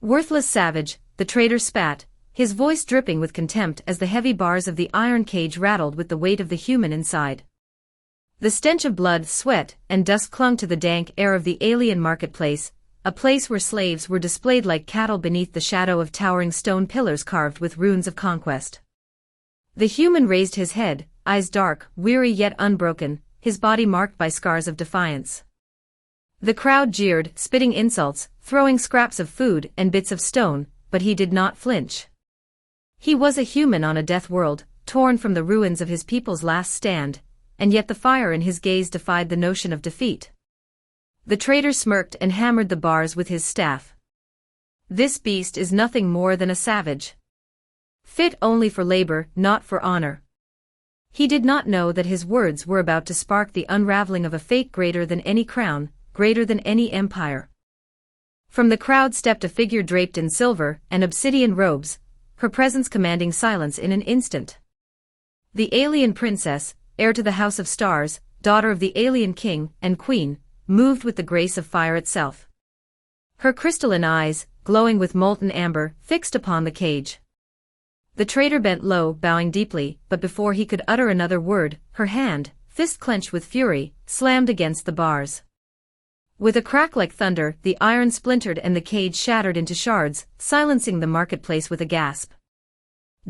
Worthless savage, the traitor spat, his voice dripping with contempt as the heavy bars of the iron cage rattled with the weight of the human inside. The stench of blood, sweat, and dust clung to the dank air of the alien marketplace, a place where slaves were displayed like cattle beneath the shadow of towering stone pillars carved with runes of conquest. The human raised his head, eyes dark, weary yet unbroken, his body marked by scars of defiance. The crowd jeered, spitting insults, throwing scraps of food and bits of stone, but he did not flinch. He was a human on a death world, torn from the ruins of his people's last stand, and yet the fire in his gaze defied the notion of defeat. The traitor smirked and hammered the bars with his staff. This beast is nothing more than a savage. Fit only for labor, not for honor. He did not know that his words were about to spark the unraveling of a fate greater than any crown, greater than any empire. From the crowd stepped a figure draped in silver and obsidian robes, her presence commanding silence in an instant. The alien princess, heir to the House of Stars, daughter of the alien king and queen, moved with the grace of fire itself. Her crystalline eyes, glowing with molten amber, fixed upon the cage. The traitor bent low, bowing deeply, but before he could utter another word, her hand, fist clenched with fury, slammed against the bars. With a crack like thunder, the iron splintered and the cage shattered into shards, silencing the marketplace with a gasp.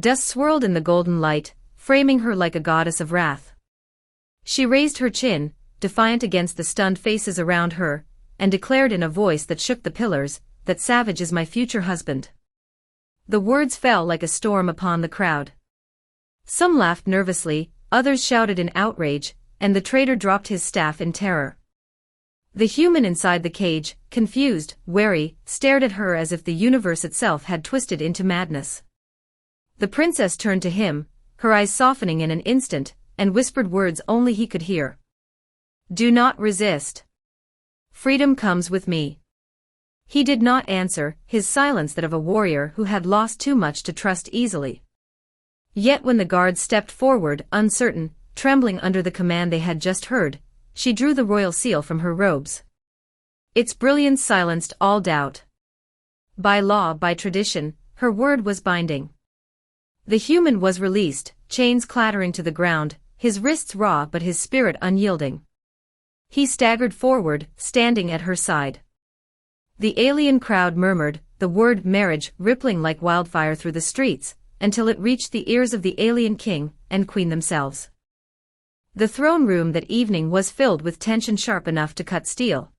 Dust swirled in the golden light, framing her like a goddess of wrath. She raised her chin, defiant against the stunned faces around her, and declared in a voice that shook the pillars, "That savage is my future husband." The words fell like a storm upon the crowd. Some laughed nervously, others shouted in outrage, and the traitor dropped his staff in terror. The human inside the cage, confused, wary, stared at her as if the universe itself had twisted into madness. The princess turned to him, her eyes softening in an instant, and whispered words only he could hear. "Do not resist. Freedom comes with me." He did not answer, his silence that of a warrior who had lost too much to trust easily. Yet when the guards stepped forward, uncertain, trembling under the command they had just heard, she drew the royal seal from her robes. Its brilliance silenced all doubt. By law, by tradition, her word was binding. The human was released, chains clattering to the ground, his wrists raw but his spirit unyielding. He staggered forward, standing at her side. The alien crowd murmured, the word marriage rippling like wildfire through the streets, until it reached the ears of the alien king and queen themselves. The throne room that evening was filled with tension sharp enough to cut steel.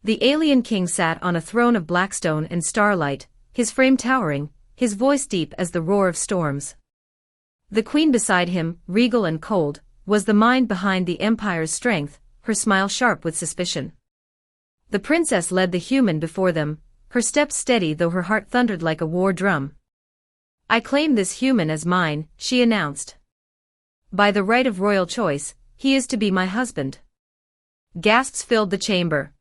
The alien king sat on a throne of black stone and starlight, his frame towering, his voice deep as the roar of storms. The queen beside him, regal and cold, was the mind behind the empire's strength, her smile sharp with suspicion. The princess led the human before them, her steps steady though her heart thundered like a war drum. "I claim this human as mine," she announced. "By the right of royal choice, he is to be my husband." Gasps filled the chamber.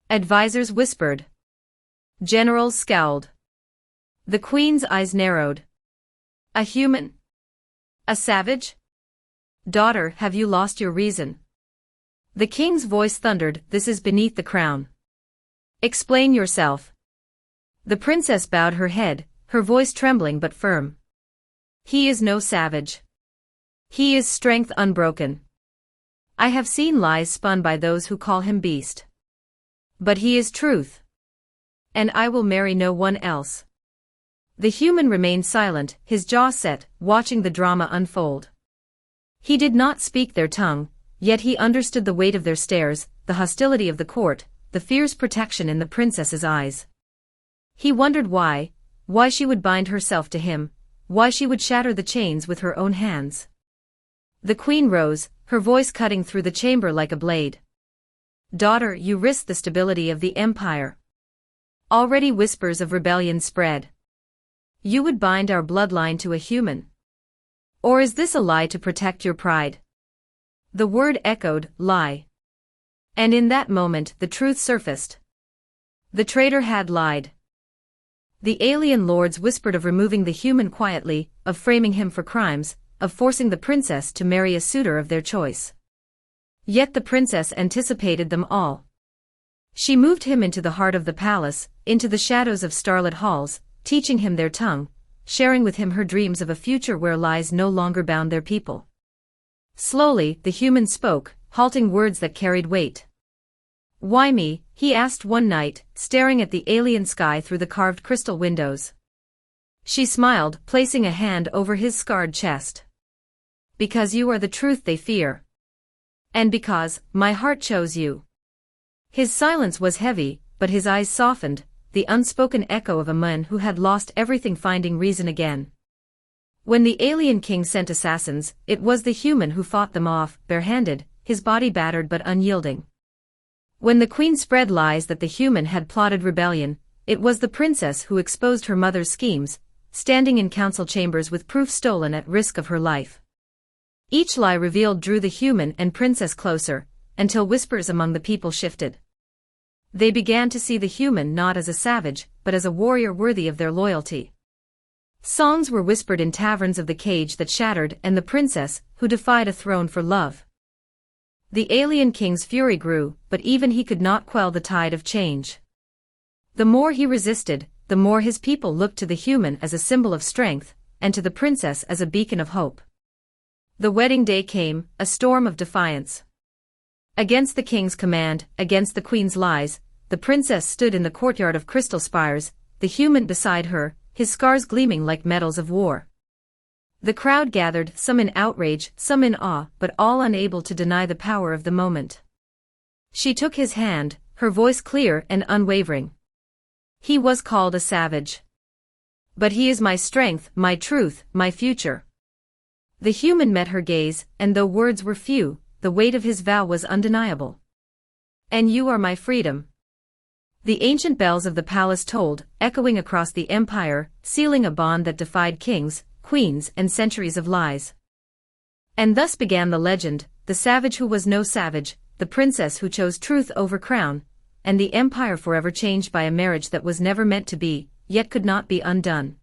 Advisors whispered. Generals scowled. The queen's eyes narrowed. "A human? A savage? Daughter, have you lost your reason?" The king's voice thundered, "This is beneath the crown. Explain yourself." The princess bowed her head, her voice trembling but firm. "He is no savage. He is strength unbroken. I have seen lies spun by those who call him beast. But he is truth. And I will marry no one else." The human remained silent, his jaw set, watching the drama unfold. He did not speak their tongue, yet he understood the weight of their stares, the hostility of the court, the fierce protection in the princess's eyes. He wondered why she would bind herself to him, why she would shatter the chains with her own hands. The queen rose, her voice cutting through the chamber like a blade. "Daughter, you risk the stability of the empire. Already whispers of rebellion spread. You would bind our bloodline to a human. Or is this a lie to protect your pride?" The word echoed, lie. And in that moment the truth surfaced. The traitor had lied. The alien lords whispered of removing the human quietly, of framing him for crimes, of forcing the princess to marry a suitor of their choice. Yet the princess anticipated them all. She moved him into the heart of the palace, into the shadows of starlit halls, teaching him their tongue, sharing with him her dreams of a future where lies no longer bound their people. Slowly, the human spoke, halting words that carried weight. "Why me?" he asked one night, staring at the alien sky through the carved crystal windows. She smiled, placing a hand over his scarred chest. "Because you are the truth they fear. And because my heart chose you." His silence was heavy, but his eyes softened, the unspoken echo of a man who had lost everything finding reason again. When the alien king sent assassins, it was the human who fought them off, barehanded, his body battered but unyielding. When the queen spread lies that the human had plotted rebellion, it was the princess who exposed her mother's schemes, standing in council chambers with proof stolen at risk of her life. Each lie revealed drew the human and princess closer, until whispers among the people shifted. They began to see the human not as a savage, but as a warrior worthy of their loyalty. Songs were whispered in taverns of the cage that shattered and the princess, who defied a throne for love. The alien king's fury grew, but even he could not quell the tide of change. The more he resisted, the more his people looked to the human as a symbol of strength, and to the princess as a beacon of hope. The wedding day came, a storm of defiance. Against the king's command, against the queen's lies, the princess stood in the courtyard of crystal spires, the human beside her, his scars gleaming like medals of war. The crowd gathered, some in outrage, some in awe, but all unable to deny the power of the moment. She took his hand, her voice clear and unwavering. "He was called a savage. But he is my strength, my truth, my future." The human met her gaze, and though words were few, the weight of his vow was undeniable. "And you are my freedom." The ancient bells of the palace tolled, echoing across the empire, sealing a bond that defied kings, queens, and centuries of lies. And thus began the legend, the savage who was no savage, the princess who chose truth over crown, and the empire forever changed by a marriage that was never meant to be, yet could not be undone.